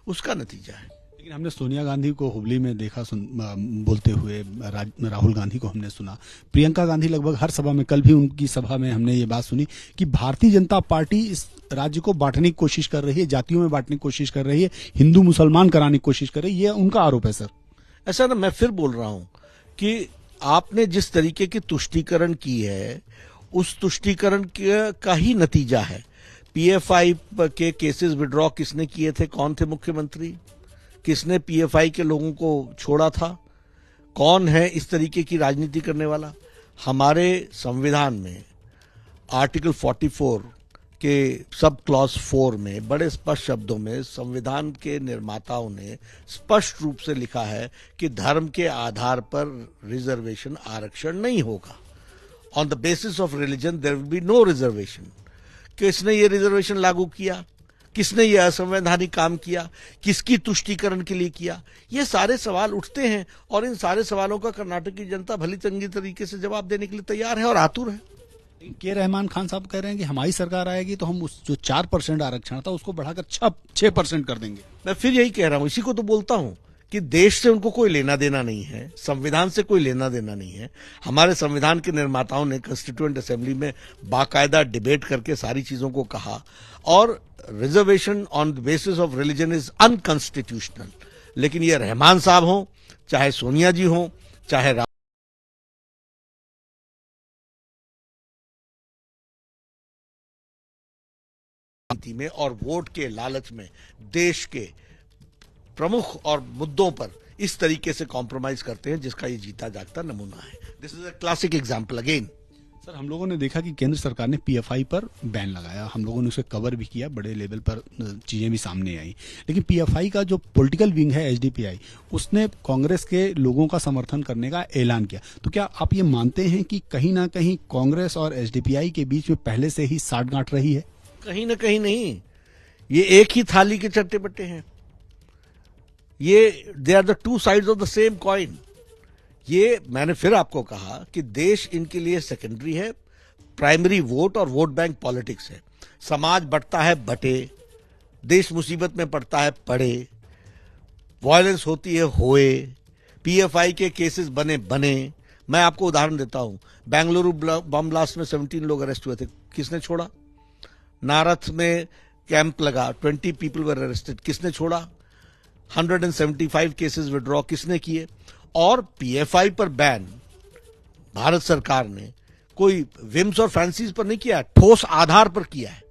उसका नतीजा है। लेकिन हमने सोनिया गांधी को हुबली में देखा बोलते हुए, राहुल गांधी को हमने सुना, प्रियंका गांधी लगभग हर सभा में, कल भी उनकी सभा में हमने ये बात सुनी कि भारतीय जनता पार्टी इस राज्य को बांटने की कोशिश कर रही है, जातियों में बांटने की कोशिश कर रही है, हिंदू मुसलमान कराने की कोशिश कर रही है। ये उनका आरोप है सर। ऐसा ना, मैं फिर बोल रहा हूं कि आपने जिस तरीके की तुष्टीकरण की है, उस तुष्टीकरण का ही नतीजा है। पीएफआई के केसेस विड्रॉ किसने किए थे? कौन थे मुख्यमंत्री? किसने पीएफआई के लोगों को छोड़ा था? कौन है इस तरीके की राजनीति करने वाला? हमारे संविधान में आर्टिकल 44 के सब क्लॉज 4 में बड़े स्पष्ट शब्दों में संविधान के निर्माताओं ने स्पष्ट रूप से लिखा है कि धर्म के आधार पर रिजर्वेशन, आरक्षण नहीं होगा। On the basis of religion there will be no reservation. किसने ये रिजर्वेशन लागू किया? किसने ये असंवैधानिक काम किया? किसकी तुष्टीकरण के लिए किया? ये सारे सवाल उठते हैं और इन सारे सवालों का कर्नाटक की जनता भली चंगी तरीके से जवाब देने के लिए तैयार है और आतुर है। के रहमान खान साहब कह रहे हैं कि हमारी सरकार आएगी तो हम उस जो 4% आरक्षण था उसको बढ़ाकर 6% कर देंगे। मैं फिर यही कह रहा हूं, इसी को तो बोलता हूं कि देश से उनको कोई लेना देना नहीं है, संविधान से कोई लेना देना नहीं है। हमारे संविधान के निर्माताओं ने कॉन्स्टिट्यूएंट असेंबली में बाकायदा डिबेट करके सारी चीजों को कहा, और reservation on the basis of religion is unconstitutional. लेकिन ये रहमान साहब हों, चाहे सोनिया जी हों, चाहे राजनीति में और वोट के लालच में देश के प्रमुख और मुद्दों पर इस तरीके से कॉम्प्रोमाइज करते हैं, जिसका ये जीता जागता नमूना है। This is a classic example again. Sir, हम लोगों ने देखा कि केंद्र सरकार ने पीएफआई पर बैन लगाया, हम लोगों ने उसे कवर भी किया, बड़े लेवल पर चीजें भी सामने आई। लेकिन पीएफआई का जो पॉलिटिकल विंग है एसडीपीआई, उसने कांग्रेस के लोगों का समर्थन करने का ऐलान किया। तो क्या आप ये मानते हैं कि कहीं ना कहीं कांग्रेस और एसडीपीआई के बीच में पहले से ही साठगांठ रही है? कहीं ना कहीं नहीं, ये एक ही थाली के चट्टे बट्टे हैं। ये they are the two sides of the same coin. ये मैंने फिर आपको कहा कि देश इनके लिए सेकेंडरी है, प्राइमरी वोट और वोट बैंक पॉलिटिक्स है। समाज बढ़ता है बटे, देश मुसीबत में पड़ता है पड़े, वायलेंस होती है होए, पीएफआई के केसेस बने। मैं आपको उदाहरण देता हूं, बेंगलुरु बम ब्लास्ट में 17 लोग अरेस्ट हुए थे, किसने छोड़ा? नारथ में कैंप लगा, 20 पीपल वर अरेस्टेड, किसने छोड़ा? 175 केसेस विड्रॉ किसने किए? और पीएफआई पर बैन भारत सरकार ने कोई विम्स और फैंसीज पर नहीं किया है, ठोस आधार पर किया है,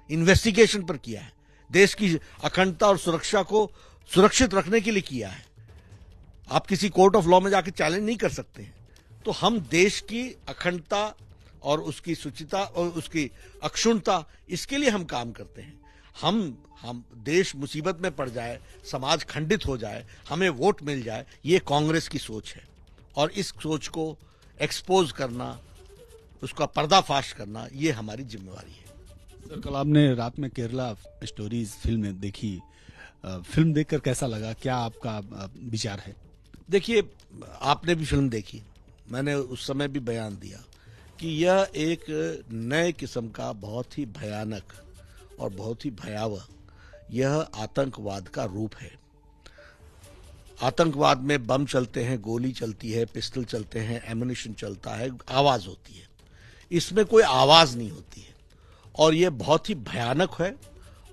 इन्वेस्टिगेशन पर किया है, देश की अखंडता और सुरक्षा को सुरक्षित रखने के लिए किया है। आप किसी कोर्ट ऑफ लॉ में जाके चैलेंज नहीं कर सकते हैं। तो हम देश की अखंडता और उसकी शुचिता और उसकी अक्षुण्णता, इसके लिए हम काम करते हैं। हम देश मुसीबत में पड़ जाए, समाज खंडित हो जाए, हमें वोट मिल जाए, ये कांग्रेस की सोच है। और इस सोच को एक्सपोज करना, उसका पर्दाफाश करना, ये हमारी जिम्मेवारी है। सर, कल आपने रात में केरला स्टोरीज फिल्म देखी, फिल्म देखकर कैसा लगा? क्या आपका विचार है? देखिए, आपने भी फिल्म देखी, मैंने उस समय भी बयान दिया कि यह एक नए किस्म का बहुत ही भयानक और बहुत ही भयावह यह आतंकवाद का रूप है। आतंकवाद में बम चलते हैं, गोली चलती है, पिस्टल चलते हैं, एमुनिशन चलता है, आवाज होती है। इसमें कोई आवाज नहीं होती है और यह बहुत ही भयानक है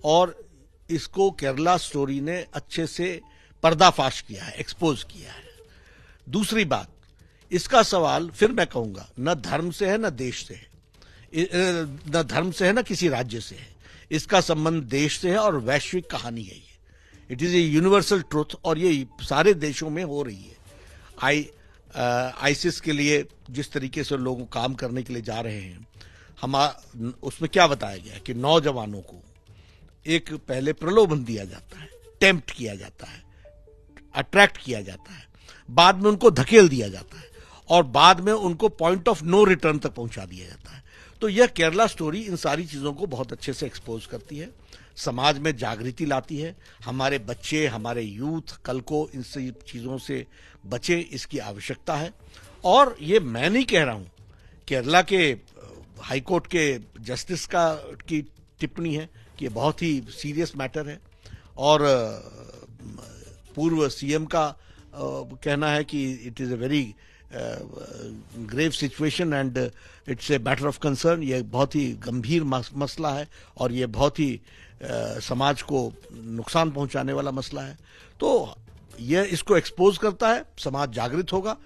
और इसको केरला स्टोरी ने अच्छे से पर्दाफाश किया है, एक्सपोज किया है। दूसरी बात, इसका सवाल फिर मैं कहूंगा, न धर्म से है, न देश से है, न धर्म से है, न किसी राज्य से है। इसका संबंध देश से है और वैश्विक कहानी है ये। It is a universal truth और ये सारे देशों में हो रही है। आईसिस के लिए जिस तरीके से लोग काम करने के लिए जा रहे हैं, उसमें क्या बताया गया कि नौजवानों को एक पहले प्रलोभन दिया जाता है, टेम्प्ट किया जाता है, अट्रैक्ट किया जाता है, बाद में उनको धकेल दिया जाता है और बाद में उनको पॉइंट ऑफ नो रिटर्न तक पहुंचा दिया जाता है। तो यह केरला स्टोरी इन सारी चीजों को बहुत अच्छे से एक्सपोज करती है, समाज में जागृति लाती है। हमारे बच्चे, हमारे यूथ कल को इन सब चीजों से बचे, इसकी आवश्यकता है। और ये मैं नहीं कह रहा हूं, केरला के हाईकोर्ट के जस्टिस की टिप्पणी है कि ये बहुत ही सीरियस मैटर है और पूर्व सीएम का कहना है कि it is a very grave situation and it's a matter of concern. ये बहुत ही गंभीर मसला है और ये बहुत ही समाज को नुकसान पहुंचाने वाला मसला है। तो ये इसको एक्सपोज करता है, समाज जागृत होगा।